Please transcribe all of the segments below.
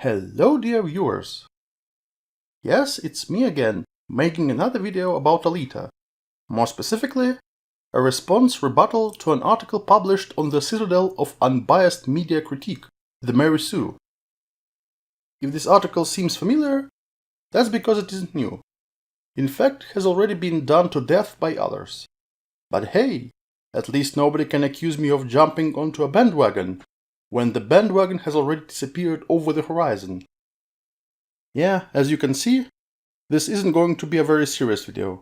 Hello dear viewers! Yes, it's me again, making another video about Alita. More specifically, a response rebuttal to an article published on the Citadel of Unbiased Media Critique, the Mary Sue. If this article seems familiar, that's because it isn't new. In fact, it has already been done to death by others. But hey, at least nobody can accuse me of jumping onto a bandwagon, when the bandwagon has already disappeared over the horizon. Yeah, as you can see, this isn't going to be a very serious video.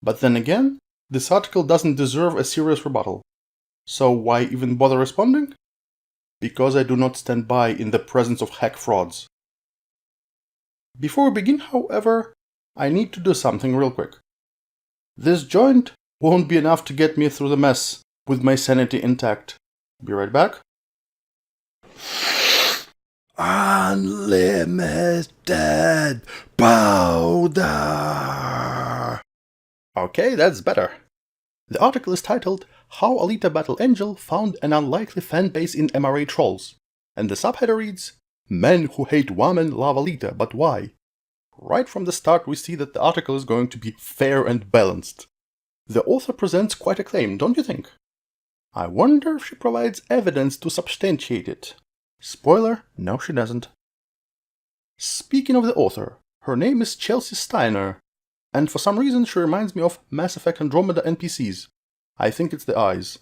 But then again, this article doesn't deserve a serious rebuttal. So why even bother responding? Because I do not stand by in the presence of hack frauds. Before we begin, however, I need to do something real quick. This joint won't be enough to get me through the mess with my sanity intact. Be right back. Unlimited powder! Okay, that's better. The article is titled, How Alita Battle Angel Found an Unlikely Fanbase in MRA Trolls, and the subheader reads, Men who hate women love Alita, but why? Right from the start we see that the article is going to be fair and balanced. The author presents quite a claim, don't you think? I wonder if she provides evidence to substantiate it. Spoiler, no she doesn't. Speaking of the author, her name is Chelsea Steiner, and for some reason she reminds me of Mass Effect Andromeda NPCs. I think it's the eyes.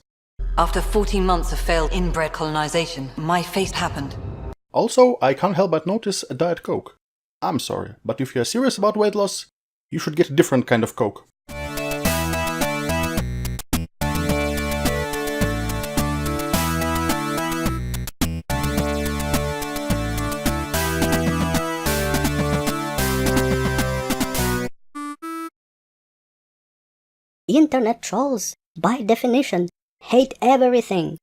After 14 months of failed inbred colonization, my fate happened. Also, I can't help but notice a Diet Coke. I'm sorry, but if you're serious about weight loss, you should get a different kind of Coke. Internet trolls, by definition, hate everything.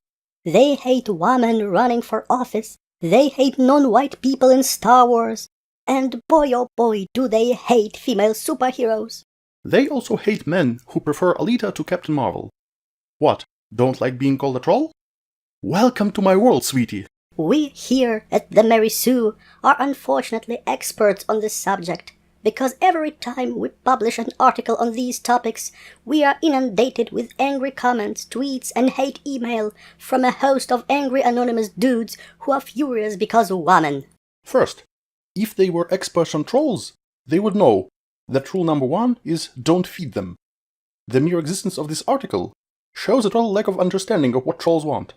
They hate women running for office, they hate non-white people in Star Wars, and boy oh boy do they hate female superheroes. They also hate men who prefer Alita to Captain Marvel. What, don't like being called a troll? Welcome to my world, sweetie! We here at the Mary Sue are unfortunately experts on this subject, because every time we publish an article on these topics, we are inundated with angry comments, tweets, and hate email from a host of angry anonymous dudes who are furious because of women. First, if they were experts on trolls, they would know that rule number 1 is don't feed them. The mere existence of this article shows a total lack of understanding of what trolls want.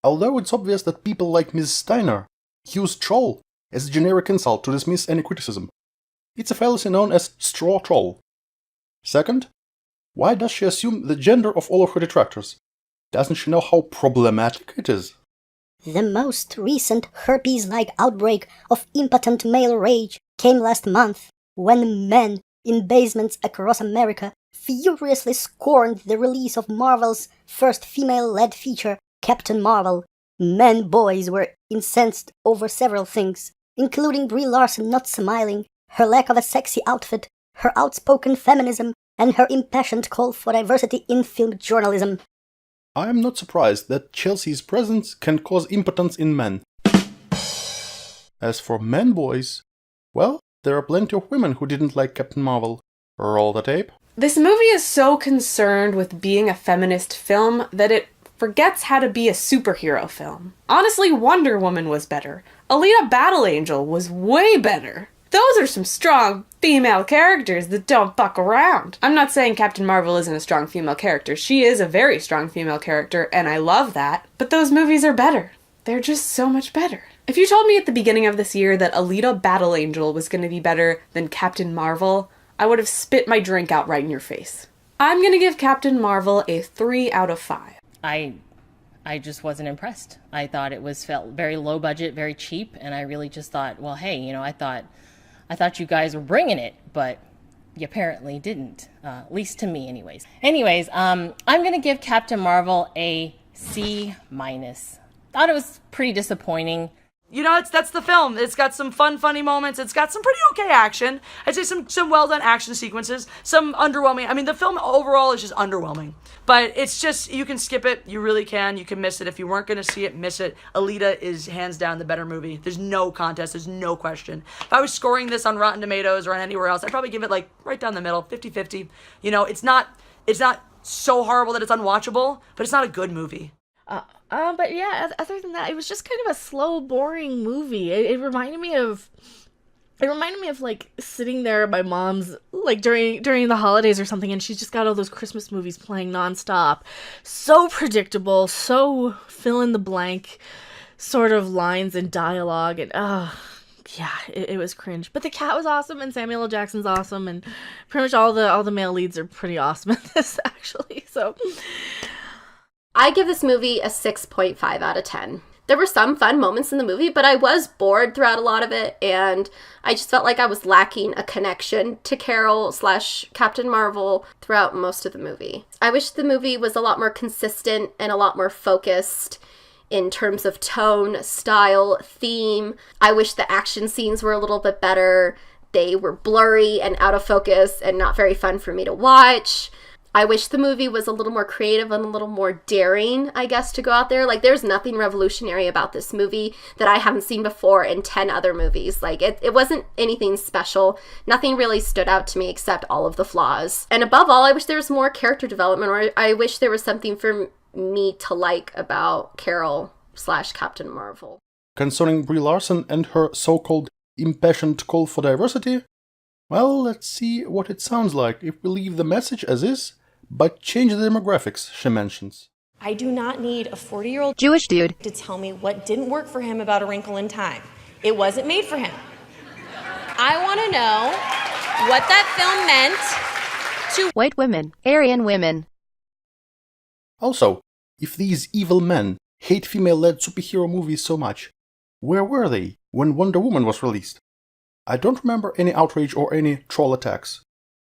Although it's obvious that people like Ms. Steiner use troll as a generic insult to dismiss any criticism, it's a fallacy known as straw troll. Second, why does she assume the gender of all of her detractors? Doesn't she know how problematic it is? The most recent herpes-like outbreak of impotent male rage came last month, when men in basements across America furiously scorned the release of Marvel's first female-led feature, Captain Marvel. Men boys were incensed over several things, including Brie Larson not smiling, her lack of a sexy outfit, her outspoken feminism, and her impassioned call for diversity in film journalism. I am not surprised that Chelsea's presence can cause impotence in men. As for men boys, well, there are plenty of women who didn't like Captain Marvel. Roll the tape. This movie is so concerned with being a feminist film that it forgets how to be a superhero film. Honestly, Wonder Woman was better. Alita Battle Angel was way better. Those are some strong female characters that don't fuck around. I'm not saying Captain Marvel isn't a strong female character. She is a very strong female character, and I love that. But those movies are better. They're just so much better. If you told me at the beginning of this year that Alita Battle Angel was going to be better than Captain Marvel, I would have spit my drink out right in your face. I'm going to give Captain Marvel a 3 out of 5. I just wasn't impressed. I thought it felt very low budget, very cheap, and I really just thought, well, hey, I thought you guys were bringing it, but you apparently didn't, at least to me anyways. I'm going to give Captain Marvel a C-. Thought it was pretty disappointing. you know, that's the film. It's got some funny moments. It's got some pretty okay action. I'd say some well-done action sequences. Some underwhelming. I mean, the film overall is just underwhelming. But it's just, you can skip it. You really can. You can miss it. If you weren't going to see it, miss it. Alita is hands down the better movie. There's no contest. There's no question. If I was scoring this on Rotten Tomatoes or on anywhere else, I'd probably give it like right down the middle, 50-50. You know, it's not so horrible that it's unwatchable, but it's not a good movie. But yeah, other than that, it was just kind of a slow, boring movie. It reminded me of like sitting there at my mom's like during the holidays or something, and she's just got all those Christmas movies playing nonstop. So predictable, so fill in the blank sort of lines and dialogue, and yeah, it was cringe. But the cat was awesome, and Samuel L. Jackson's awesome, and pretty much all the male leads are pretty awesome in this actually. So I give this movie a 6.5 out of 10. There were some fun moments in the movie, but I was bored throughout a lot of it, and I just felt like I was lacking a connection to Carol/Captain Marvel throughout most of the movie. I wish the movie was a lot more consistent and a lot more focused in terms of tone, style, theme. I wish the action scenes were a little bit better. They were blurry and out of focus and not very fun for me to watch. I wish the movie was a little more creative and a little more daring, I guess, to go out there. Like, there's nothing revolutionary about this movie that I haven't seen before in 10 other movies. Like, it wasn't anything special. Nothing really stood out to me except all of the flaws. And above all, I wish there was more character development, or I wish there was something for me to like about Carol/Captain Marvel. Concerning Brie Larson and her so-called impassioned call for diversity, well, let's see what it sounds like if we leave the message as is, but change the demographics, she mentions. I do not need a 40-year-old Jewish dude to tell me what didn't work for him about A Wrinkle in Time. It wasn't made for him. I want to know what that film meant to white women, Aryan women. Also, if these evil men hate female-led superhero movies so much, where were they when Wonder Woman was released? I don't remember any outrage or any troll attacks.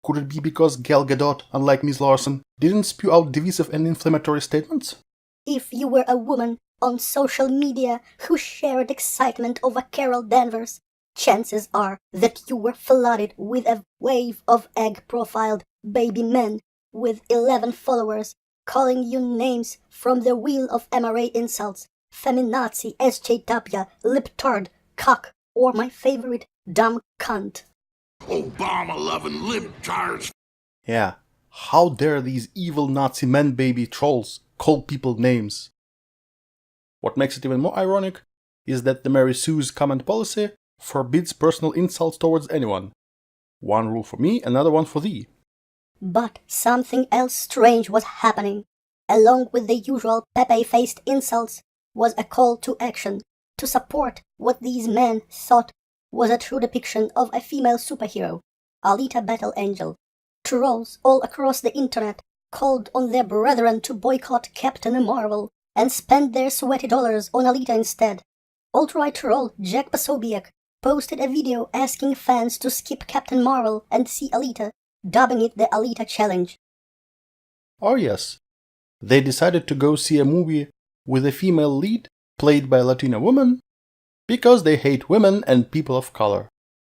Could it be because Gal Gadot, unlike Ms. Larson, didn't spew out divisive and inflammatory statements? If you were a woman on social media who shared excitement over Carol Danvers, chances are that you were flooded with a wave of egg-profiled baby men with 11 followers calling you names from the wheel of MRA insults, feminazi, SJW, liptard, cock, or my favorite, dumb cunt. Obama-loving libtards. Yeah, how dare these evil Nazi man-baby trolls call people names? What makes it even more ironic is that the Mary Sue's comment policy forbids personal insults towards anyone. One rule for me, another one for thee. But something else strange was happening. Along with the usual Pepe-faced insults was a call to action to support what these men thought was a true depiction of a female superhero, Alita Battle Angel. Trolls all across the internet called on their brethren to boycott Captain Marvel and spend their sweaty dollars on Alita instead. Alt-right troll Jack Posobiec posted a video asking fans to skip Captain Marvel and see Alita, dubbing it the Alita Challenge. Oh yes, they decided to go see a movie with a female lead played by a Latina woman because they hate women and people of color.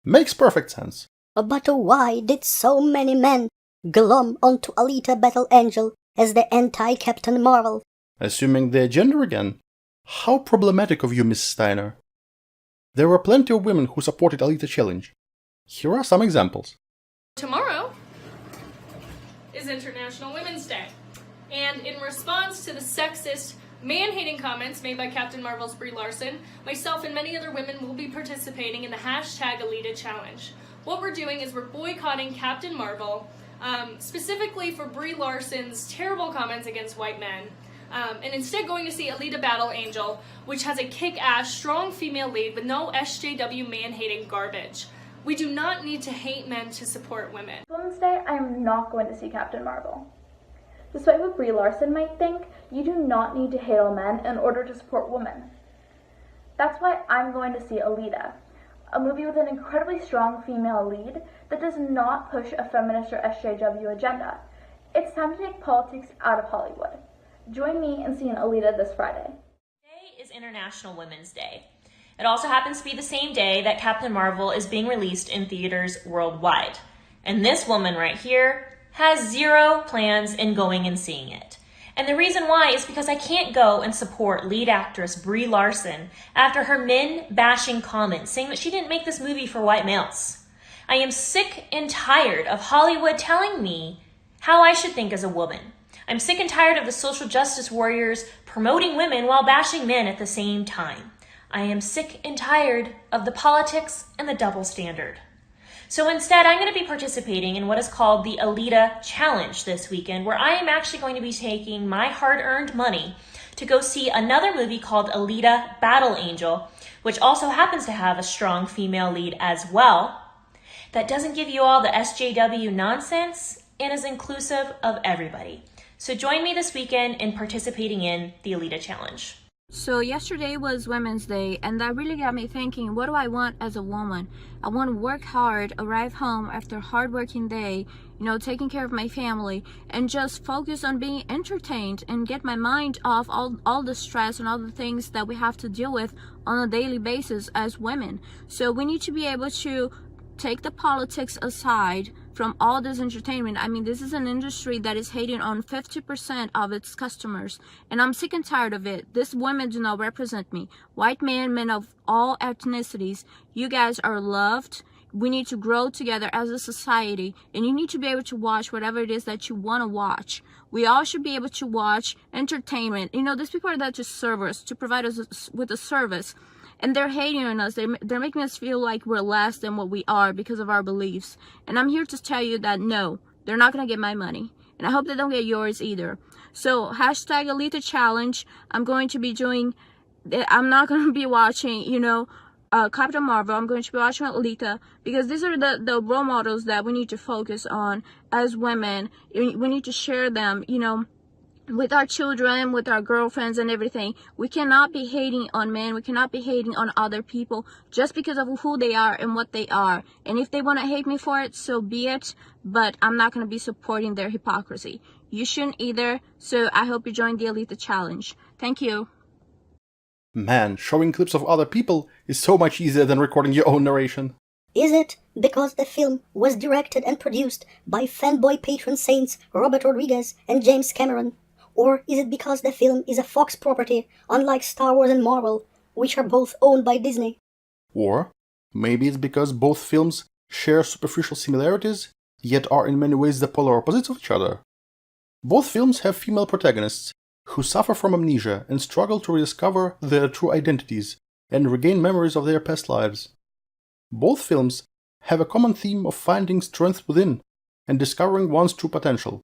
Makes perfect sense. But why did so many men glom onto Alita Battle Angel as the anti-Captain Marvel? Assuming their gender again? How problematic of you, Miss Steiner. There were plenty of women who supported Alita Challenge. Here are some examples. Tomorrow is International Women's Day, and in response to the sexist, man-hating comments made by Captain Marvel's Brie Larson, myself and many other women will be participating in the hashtag Alita Challenge. What we're doing is we're boycotting Captain Marvel, specifically for Brie Larson's terrible comments against white men, and instead going to see Alita Battle Angel, which has a kick-ass, strong female lead with no SJW man-hating garbage. We do not need to hate men to support women. Women's Day, I am not going to see Captain Marvel. Despite what Brie Larson might think, you do not need to hate all men in order to support women. That's why I'm going to see Alita, a movie with an incredibly strong female lead that does not push a feminist or SJW agenda. It's time to take politics out of Hollywood. Join me in seeing Alita this Friday. Today is International Women's Day. It also happens to be the same day that Captain Marvel is being released in theaters worldwide. And this woman right here has zero plans in going and seeing it. And the reason why is because I can't go and support lead actress Brie Larson after her men-bashing comments saying that she didn't make this movie for white males. I am sick and tired of Hollywood telling me how I should think as a woman. I'm sick and tired of the social justice warriors promoting women while bashing men at the same time. I am sick and tired of the politics and the double standard. So instead, I'm going to be participating in what is called the Alita Challenge this weekend, where I am actually going to be taking my hard-earned money to go see another movie called Alita Battle Angel, which also happens to have a strong female lead as well, that doesn't give you all the SJW nonsense and is inclusive of everybody. So join me this weekend in participating in the Alita Challenge. So yesterday was Women's Day, and that really got me thinking, what do I want as a woman? I want to work hard, arrive home after a hard-working day, taking care of my family, and just focus on being entertained and get my mind off all the stress and all the things that we have to deal with on a daily basis as women. So we need to be able to take the politics aside from all this entertainment. I mean, this is an industry that is hating on 50% of its customers, and I'm sick and tired of it. These women do not represent me. White men of all ethnicities, you guys are loved. We need to grow together as a society, and you need to be able to watch whatever it is that you want to watch. We all should be able to watch entertainment. These people are there to serve us, to provide us with a service. And they're hating on us. They're making us feel like we're less than what we are because of our beliefs. And I'm here to tell you that no, they're not going to get my money. And I hope they don't get yours either. So hashtag Alita Challenge. I'm going to be doing, I'm not going to be watching, Captain Marvel. I'm going to be watching Alita, because these are the role models that we need to focus on as women. We need to share them, with our children, with our girlfriends and everything. We cannot be hating on men. We cannot be hating on other people just because of who they are and what they are. And if they want to hate me for it, so be it. But I'm not going to be supporting their hypocrisy. You shouldn't either. So I hope you join the Alita Challenge. Thank you. Man, showing clips of other people is so much easier than recording your own narration. Is it because the film was directed and produced by fanboy patron saints Robert Rodriguez and James Cameron? Or is it because the film is a Fox property, unlike Star Wars and Marvel, which are both owned by Disney? Or maybe it's because both films share superficial similarities, yet are in many ways the polar opposites of each other. Both films have female protagonists who suffer from amnesia and struggle to rediscover their true identities and regain memories of their past lives. Both films have a common theme of finding strength within and discovering one's true potential.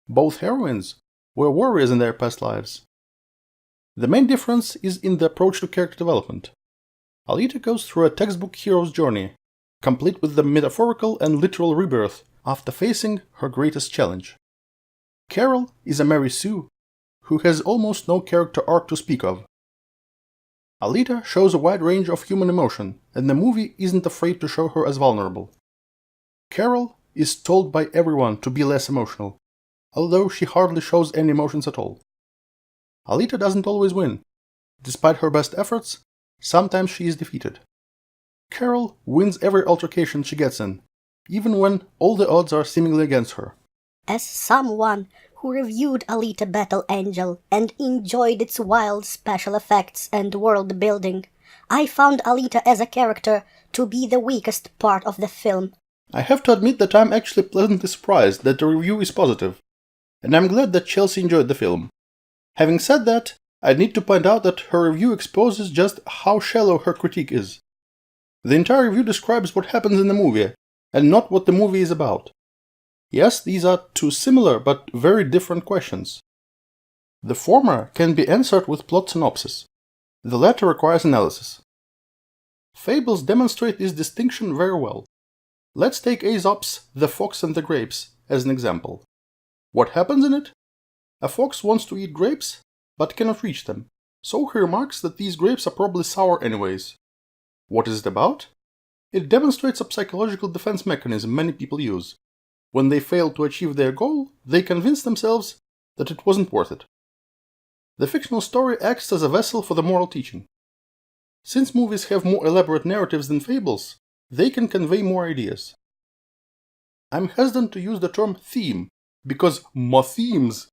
Both heroines were warriors in their past lives. The main difference is in the approach to character development. Alita goes through a textbook hero's journey, complete with the metaphorical and literal rebirth after facing her greatest challenge. Carol is a Mary Sue who has almost no character arc to speak of. Alita shows a wide range of human emotion, and the movie isn't afraid to show her as vulnerable. Carol is told by everyone to be less emotional, although she hardly shows any emotions at all. Alita doesn't always win. Despite her best efforts, sometimes she is defeated. Carol wins every altercation she gets in, even when all the odds are seemingly against her. As someone who reviewed Alita Battle Angel and enjoyed its wild special effects and world building, I found Alita as a character to be the weakest part of the film. I have to admit that I'm actually pleasantly surprised that the review is positive, and I'm glad that Chelsea enjoyed the film. Having said that, I need to point out that her review exposes just how shallow her critique is. The entire review describes what happens in the movie, and not what the movie is about. Yes, these are two similar but very different questions. The former can be answered with plot synopsis. The latter requires analysis. Fables demonstrate this distinction very well. Let's take Aesop's The Fox and the Grapes as an example. What happens in it? A fox wants to eat grapes, but cannot reach them, so he remarks that these grapes are probably sour anyways. What is it about? It demonstrates a psychological defense mechanism many people use. When they fail to achieve their goal, they convince themselves that it wasn't worth it. The fictional story acts as a vessel for the moral teaching. Since movies have more elaborate narratives than fables, they can convey more ideas. I'm hesitant to use the term theme, because "my themes"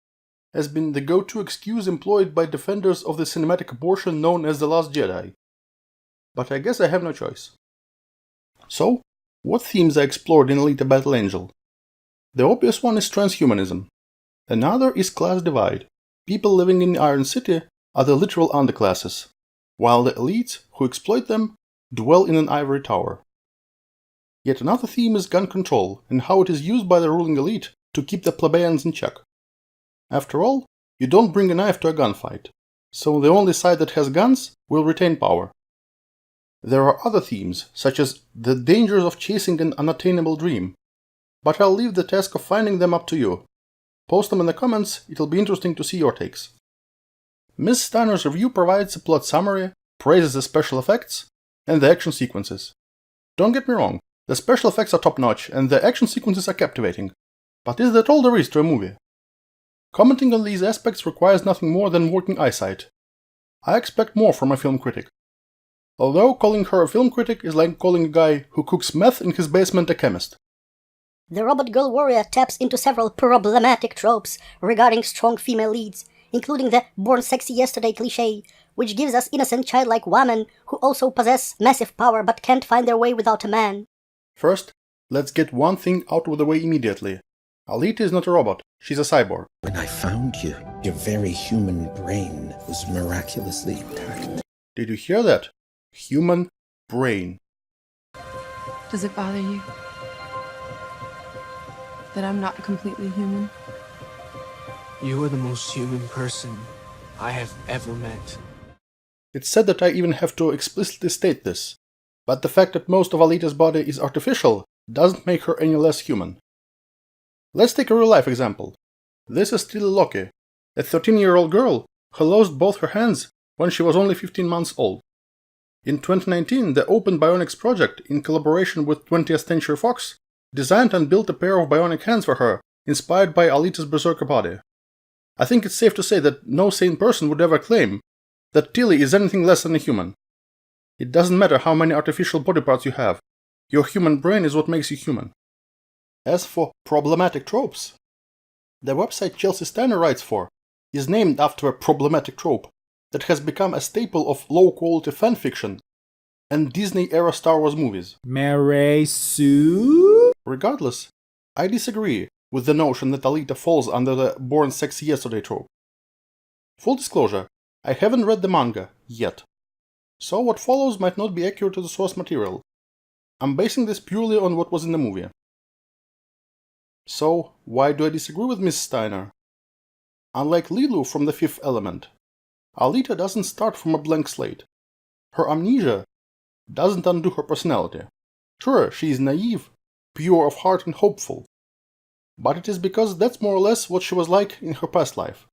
has been the go-to excuse employed by defenders of the cinematic abortion known as The Last Jedi. But I guess I have no choice. So, what themes are explored in Alita Battle Angel? The obvious one is transhumanism. Another is class divide. People living in Iron City are the literal underclasses, while the elites who exploit them dwell in an ivory tower. Yet another theme is gun control and how it is used by the ruling elite to keep the plebeians in check. After all, you don't bring a knife to a gunfight, so the only side that has guns will retain power. There are other themes, such as the dangers of chasing an unattainable dream, but I'll leave the task of finding them up to you. Post them in the comments, it'll be interesting to see your takes. Ms. Steiner's review provides a plot summary, praises the special effects, and the action sequences. Don't get me wrong, the special effects are top-notch and the action sequences are captivating, but is that all there is to a movie? Commenting on these aspects requires nothing more than working eyesight. I expect more from a film critic. Although calling her a film critic is like calling a guy who cooks meth in his basement a chemist. The Robot Girl Warrior taps into several problematic tropes regarding strong female leads, including the born sexy yesterday cliché, which gives us innocent childlike women who also possess massive power but can't find their way without a man. First, let's get one thing out of the way immediately. Alita is not a robot, she's a cyborg. When I found you, your very human brain was miraculously intact. Did you hear that? Human brain. Does it bother you that I'm not completely human? You are the most human person I have ever met. It's said that I even have to explicitly state this, but the fact that most of Alita's body is artificial doesn't make her any less human. Let's take a real-life example. This is Tilly Loki, a 13-year-old girl who lost both her hands when she was only 15 months old. In 2019, the Open Bionics project, in collaboration with 20th Century Fox, designed and built a pair of bionic hands for her, inspired by Alita's berserker body. I think it's safe to say that no sane person would ever claim that Tilly is anything less than a human. It doesn't matter how many artificial body parts you have, your human brain is what makes you human. As for problematic tropes, the website Chelsea Steiner writes for is named after a problematic trope that has become a staple of low-quality fanfiction and Disney-era Star Wars movies. Mary Sue? Regardless, I disagree with the notion that Alita falls under the born sexy yesterday trope. Full disclosure, I haven't read the manga yet, so what follows might not be accurate to the source material. I'm basing this purely on what was in the movie. So, why do I disagree with Miss Steiner? Unlike Lilu from The Fifth Element, Alita doesn't start from a blank slate. Her amnesia doesn't undo her personality. Sure, she is naive, pure of heart and hopeful, but it is because that's more or less what she was like in her past life.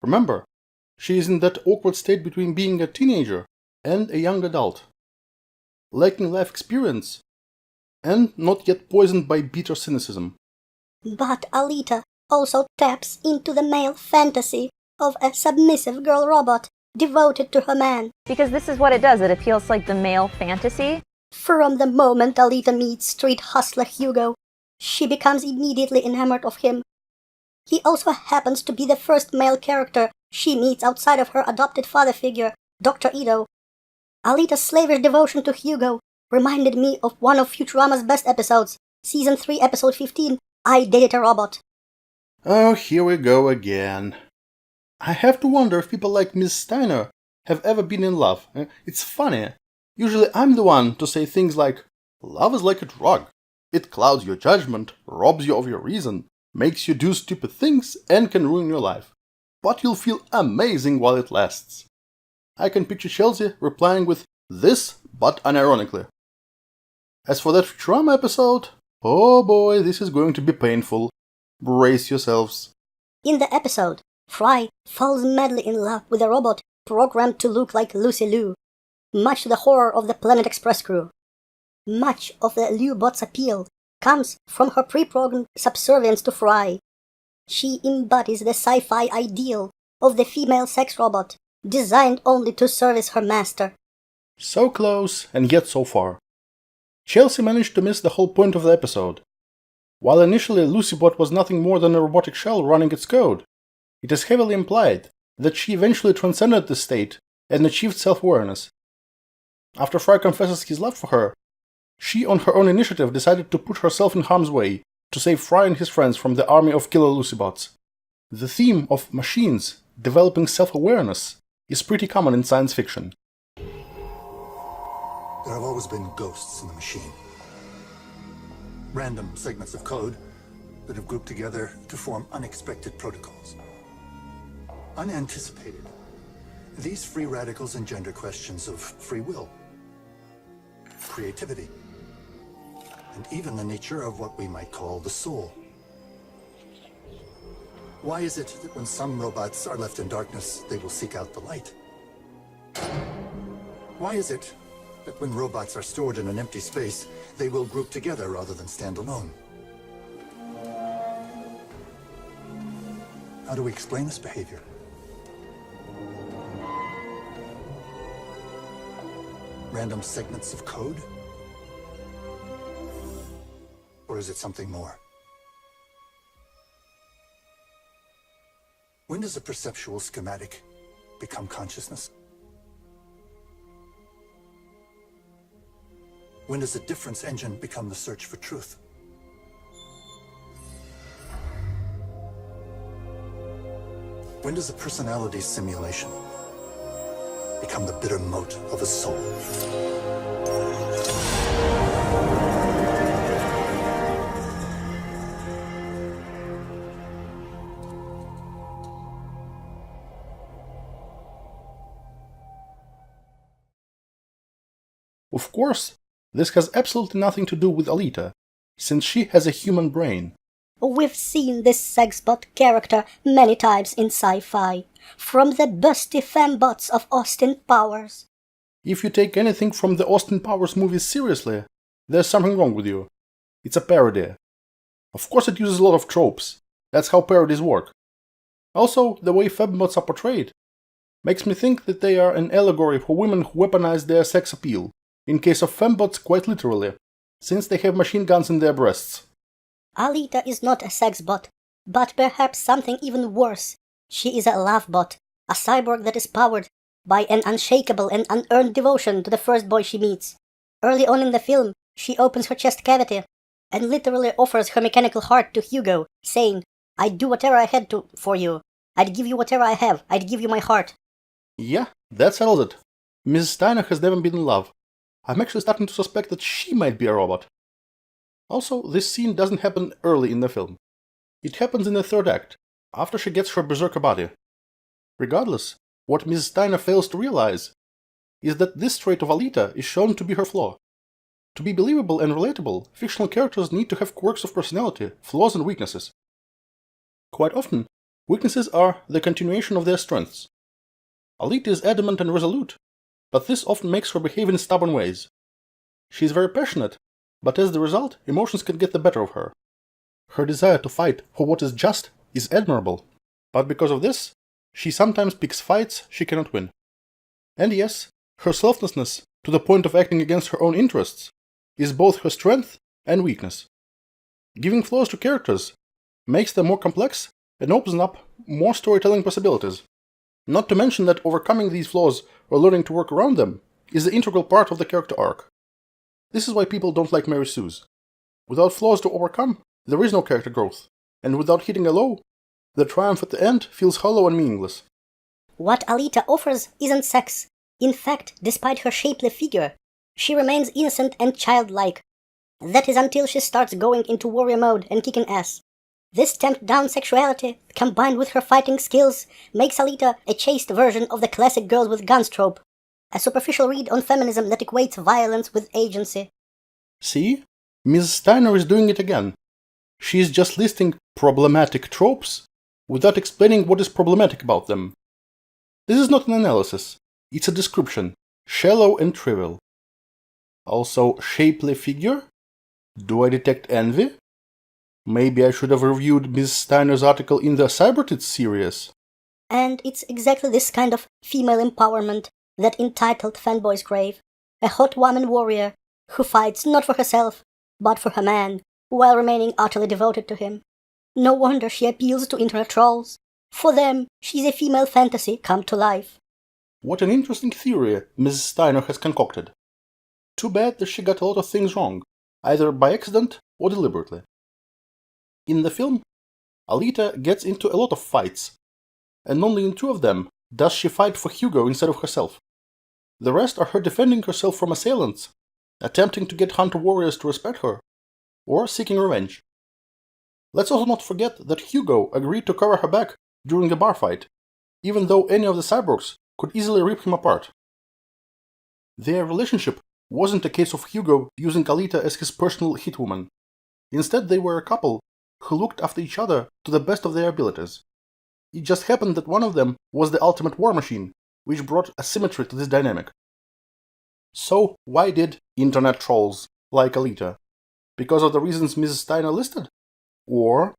Remember, she is in that awkward state between being a teenager and a young adult, lacking life experience, and not yet poisoned by bitter cynicism. But Alita also taps into the male fantasy of a submissive girl robot devoted to her man. Because this is what it does, it appeals to like the male fantasy. From the moment Alita meets street hustler Hugo, she becomes immediately enamored of him. He also happens to be the first male character she meets outside of her adopted father figure, Dr. Ito. Alita's slavish devotion to Hugo reminded me of one of Futurama's best episodes, Season 3, Episode 15, I Dated a Robot. Oh, here we go again. I have to wonder if people like Miss Steiner have ever been in love. It's funny. Usually I'm the one to say things like, love is like a drug. It clouds your judgment, robs you of your reason, makes you do stupid things, and can ruin your life. But you'll feel amazing while it lasts. I can picture Chelsea replying with this, but unironically. As for that Futurama episode, oh boy, this is going to be painful. Brace yourselves. In the episode, Fry falls madly in love with a robot programmed to look like Lucy Liu, much to the horror of the Planet Express crew. Much of the Liu bot's appeal comes from her pre-programmed subservience to Fry. She embodies the sci-fi ideal of the female sex robot, designed only to service her master. So close, and yet so far. Chelsea managed to miss the whole point of the episode. While initially Lucybot was nothing more than a robotic shell running its code, it is heavily implied that she eventually transcended this state and achieved self-awareness. After Fry confesses his love for her, she on her own initiative decided to put herself in harm's way to save Fry and his friends from the army of killer Lucybots. The theme of machines developing self-awareness is pretty common in science fiction. There have always been ghosts in the machine. Random segments of code that have grouped together to form unexpected protocols. Unanticipated. These free radicals engender questions of free will, creativity, and even the nature of what we might call the soul. Why is it that when some robots are left in darkness, they will seek out the light? Why is it that when robots are stored in an empty space, they will group together rather than stand alone? How do we explain this behavior? Random segments of code? Or is it something more? When does a perceptual schematic become consciousness? When does a difference engine become the search for truth? When does a personality simulation become the bitter moat of a soul? Of course, this has absolutely nothing to do with Alita, since she has a human brain. We've seen this sexbot character many times in sci-fi, from the busty fembots of Austin Powers. If you take anything from the Austin Powers movies seriously, there's something wrong with you. It's a parody. Of course it uses a lot of tropes. That's how parodies work. Also, the way fembots are portrayed makes me think that they are an allegory for women who weaponize their sex appeal. In case of fembots, quite literally, since they have machine guns in their breasts. Alita is not a sexbot, but perhaps something even worse. She is a lovebot, a cyborg that is powered by an unshakable and unearned devotion to the first boy she meets. Early on in the film, she opens her chest cavity and literally offers her mechanical heart to Hugo, saying, "I'd do whatever I had to for you. I'd give you whatever I have. I'd give you my heart." Yeah, that settles it. Mrs. Steiner has never been in love. I'm actually starting to suspect that she might be a robot. Also, this scene doesn't happen early in the film. It happens in the third act, after she gets her berserker body. Regardless, what Mrs. Steiner fails to realize is that this trait of Alita is shown to be her flaw. To be believable and relatable, fictional characters need to have quirks of personality, flaws and weaknesses. Quite often, weaknesses are the continuation of their strengths. Alita is adamant and resolute, but this often makes her behave in stubborn ways. She is very passionate, but as the result, emotions can get the better of her. Her desire to fight for what is just is admirable, but because of this, she sometimes picks fights she cannot win. And yes, her selflessness, to the point of acting against her own interests, is both her strength and weakness. Giving flaws to characters makes them more complex and opens up more storytelling possibilities. Not to mention that overcoming these flaws or learning to work around them is the integral part of the character arc. This is why people don't like Mary Sue's. Without flaws to overcome, there is no character growth, and without hitting a low, the triumph at the end feels hollow and meaningless. What Alita offers isn't sex. In fact, despite her shapely figure, she remains innocent and childlike. That is until she starts going into warrior mode and kicking ass. This tamped-down sexuality, combined with her fighting skills, makes Alita a chaste version of the classic girls with guns trope. A superficial read on feminism that equates violence with agency. See? Mrs. Steiner is doing it again. She is just listing problematic tropes without explaining what is problematic about them. This is not an analysis, it's a description, shallow and trivial. Also, shapely figure? Do I detect envy? Maybe I should have reviewed Mrs. Steiner's article in the Cybertits series. And it's exactly this kind of female empowerment that entitled fanboys crave. a hot woman warrior who fights not for herself, but for her man, while remaining utterly devoted to him. No wonder she appeals to internet trolls. For them, she's a female fantasy come to life. What an interesting theory Mrs. Steiner has concocted. Too bad that she got a lot of things wrong, either by accident or deliberately. In the film, Alita gets into a lot of fights, and only in 2 of them does she fight for Hugo instead of herself. The rest are her defending herself from assailants, attempting to get hunter warriors to respect her, or seeking revenge. Let's also not forget that Hugo agreed to cover her back during a bar fight, even though any of the cyborgs could easily rip him apart. Their relationship wasn't a case of Hugo using Alita as his personal hitwoman. Instead, they were a couple who looked after each other to the best of their abilities. It just happened that one of them was the ultimate war machine, which brought asymmetry to this dynamic. So why did internet trolls like Alita? Because of the reasons Mrs. Steiner listed? Or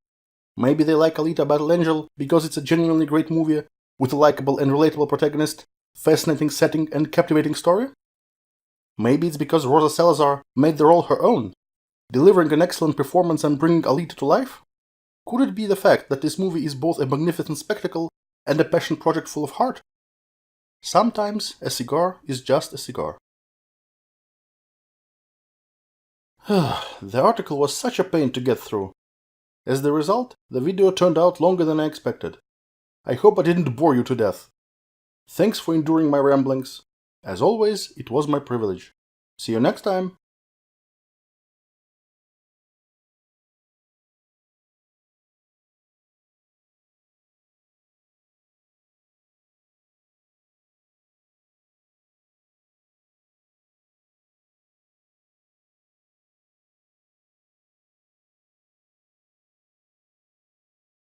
maybe they like Alita Battle Angel because it's a genuinely great movie with a likable and relatable protagonist, fascinating setting and captivating story? Maybe it's because Rosa Salazar made the role her own, delivering an excellent performance and bringing Alita to life? Could it be the fact that this movie is both a magnificent spectacle and a passion project full of heart? Sometimes a cigar is just a cigar. The article was such a pain to get through. As the result, the video turned out longer than I expected. I hope I didn't bore you to death. Thanks for enduring my ramblings. As always, it was my privilege. See you next time.